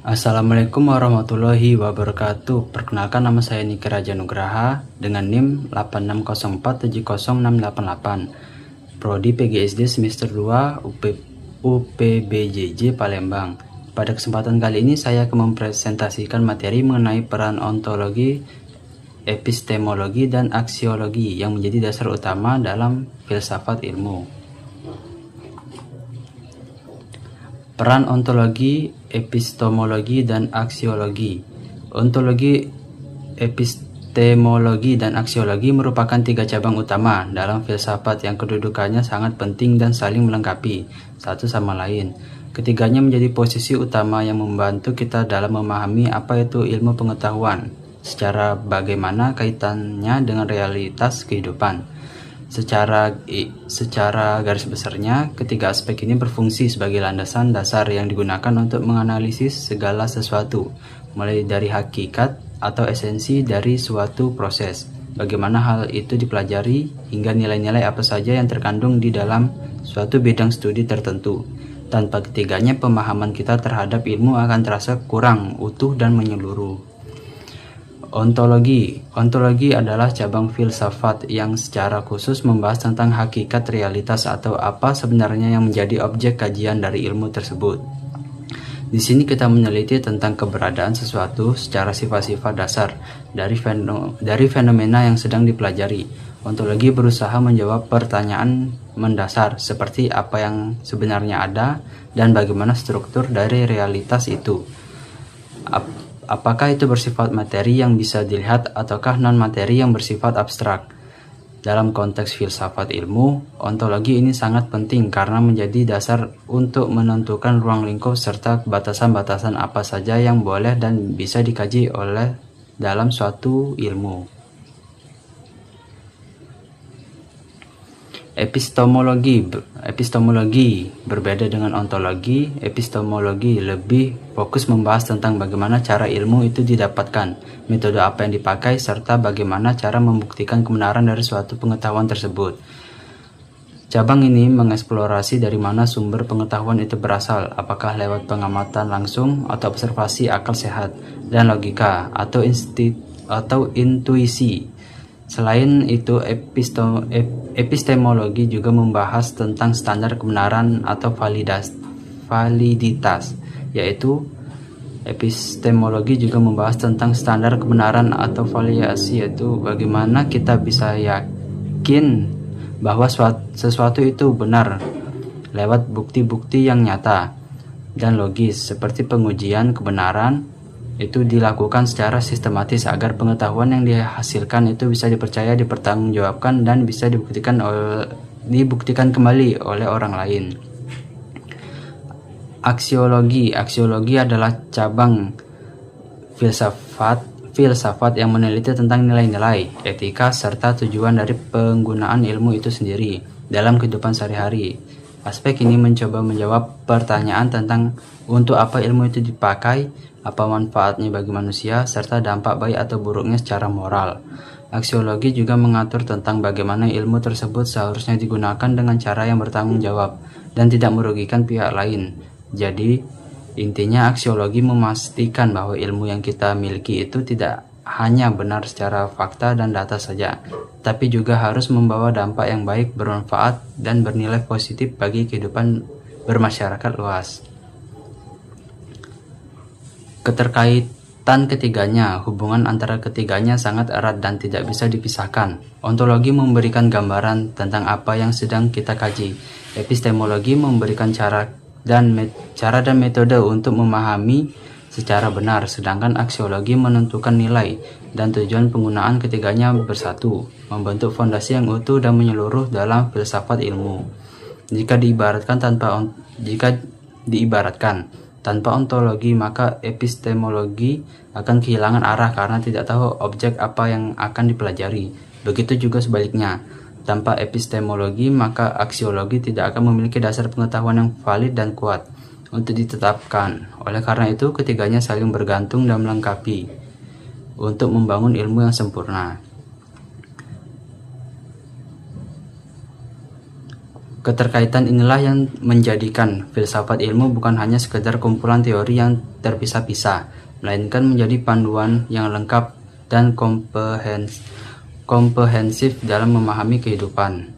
Assalamualaikum warahmatullahi wabarakatuh. Perkenalkan, nama saya Niki Raja Nugraha dengan NIM 8604706888, Prodi PGSD semester 2 UPBJJ Palembang. Pada kesempatan kali ini saya akan mempresentasikan materi mengenai peran ontologi, epistemologi, dan aksiologi yang menjadi dasar utama dalam filsafat ilmu. Peran ontologi, epistemologi, dan aksiologi. Ontologi, epistemologi, dan aksiologi merupakan tiga cabang utama dalam filsafat yang kedudukannya sangat penting dan saling melengkapi satu sama lain. Ketiganya menjadi posisi utama yang membantu kita dalam memahami apa itu ilmu pengetahuan, secara bagaimana kaitannya dengan realitas kehidupan. Secara garis besarnya, ketiga aspek ini berfungsi sebagai landasan dasar yang digunakan untuk menganalisis segala sesuatu, mulai dari hakikat atau esensi dari suatu proses, bagaimana hal itu dipelajari, hingga nilai-nilai apa saja yang terkandung di dalam suatu bidang studi tertentu. Tanpa ketiganya, pemahaman kita terhadap ilmu akan terasa kurang utuh dan menyeluruh. Ontologi adalah cabang filsafat yang secara khusus membahas tentang hakikat realitas atau apa sebenarnya yang menjadi objek kajian dari ilmu tersebut. Di sini kita meneliti tentang keberadaan sesuatu secara sifat-sifat dasar dari fenomena yang sedang dipelajari. Ontologi berusaha menjawab pertanyaan mendasar seperti apa yang sebenarnya ada dan bagaimana struktur dari realitas itu. Apakah itu bersifat materi yang bisa dilihat ataukah non-materi yang bersifat abstrak? Dalam konteks filsafat ilmu, ontologi ini sangat penting karena menjadi dasar untuk menentukan ruang lingkup serta batasan-batasan apa saja yang boleh dan bisa dikaji oleh dalam suatu ilmu. Epistemologi berbeda dengan ontologi. Epistemologi lebih fokus membahas tentang bagaimana cara ilmu itu didapatkan, metode apa yang dipakai, serta bagaimana cara membuktikan kebenaran dari suatu pengetahuan tersebut. Cabang ini mengeksplorasi dari mana sumber pengetahuan itu berasal, apakah lewat pengamatan langsung atau observasi akal sehat dan logika atau intuisi. Selain itu, epistemologi juga membahas tentang standar kebenaran atau validitas, yaitu epistemologi juga membahas tentang standar kebenaran atau validasi, yaitu bagaimana kita bisa yakin bahwa sesuatu itu benar lewat bukti-bukti yang nyata dan logis, seperti pengujian kebenaran itu dilakukan secara sistematis agar pengetahuan yang dihasilkan itu bisa dipercaya, dipertanggungjawabkan, dan bisa dibuktikan kembali oleh orang lain. Aksiologi adalah cabang filsafat yang meneliti tentang nilai-nilai, etika, serta tujuan dari penggunaan ilmu itu sendiri dalam kehidupan sehari-hari. Aspek ini mencoba menjawab pertanyaan tentang untuk apa ilmu itu dipakai, apa manfaatnya bagi manusia, serta dampak baik atau buruknya secara moral. Aksiologi juga mengatur tentang bagaimana ilmu tersebut seharusnya digunakan dengan cara yang bertanggung jawab dan tidak merugikan pihak lain. Jadi, intinya aksiologi memastikan bahwa ilmu yang kita miliki itu tidak hanya benar secara fakta dan data saja, tapi juga harus membawa dampak yang baik, bermanfaat, dan bernilai positif bagi kehidupan bermasyarakat luas. Keterkaitan ketiganya, hubungan antara ketiganya sangat erat dan tidak bisa dipisahkan. Ontologi memberikan gambaran tentang apa yang sedang kita kaji. Epistemologi memberikan cara dan metode untuk memahami secara benar, sedangkan aksiologi menentukan nilai dan tujuan. Penggunaan ketiganya bersatu, membentuk fondasi yang utuh dan menyeluruh dalam filsafat ilmu. Jika diibaratkan tanpa ontologi, maka epistemologi akan kehilangan arah karena tidak tahu objek apa yang akan dipelajari. Begitu juga sebaliknya, tanpa epistemologi, maka aksiologi tidak akan memiliki dasar pengetahuan yang valid dan kuat untuk ditetapkan. Oleh karena itu, ketiganya saling bergantung dan melengkapi untuk membangun ilmu yang sempurna. Keterkaitan inilah yang menjadikan filsafat ilmu bukan hanya sekedar kumpulan teori yang terpisah-pisah, melainkan menjadi panduan yang lengkap dan komprehensif dalam memahami kehidupan.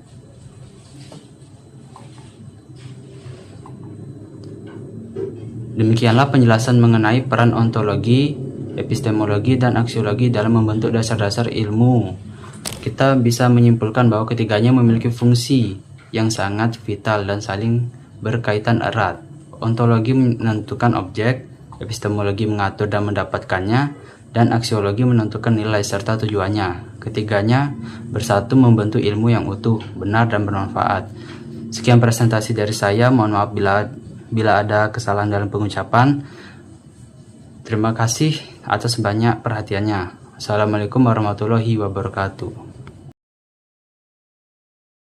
Demikianlah penjelasan mengenai peran ontologi, epistemologi, dan aksiologi dalam membentuk dasar-dasar ilmu. Kita bisa menyimpulkan bahwa ketiganya memiliki fungsi yang sangat vital dan saling berkaitan erat. Ontologi menentukan objek, epistemologi mengatur dan mendapatkannya, dan aksiologi menentukan nilai serta tujuannya. Ketiganya bersatu membentuk ilmu yang utuh, benar, dan bermanfaat. Sekian presentasi dari saya. Mohon maaf bila ada kesalahan dalam pengucapan. Terima kasih atas banyak perhatiannya. Assalamualaikum warahmatullahi wabarakatuh.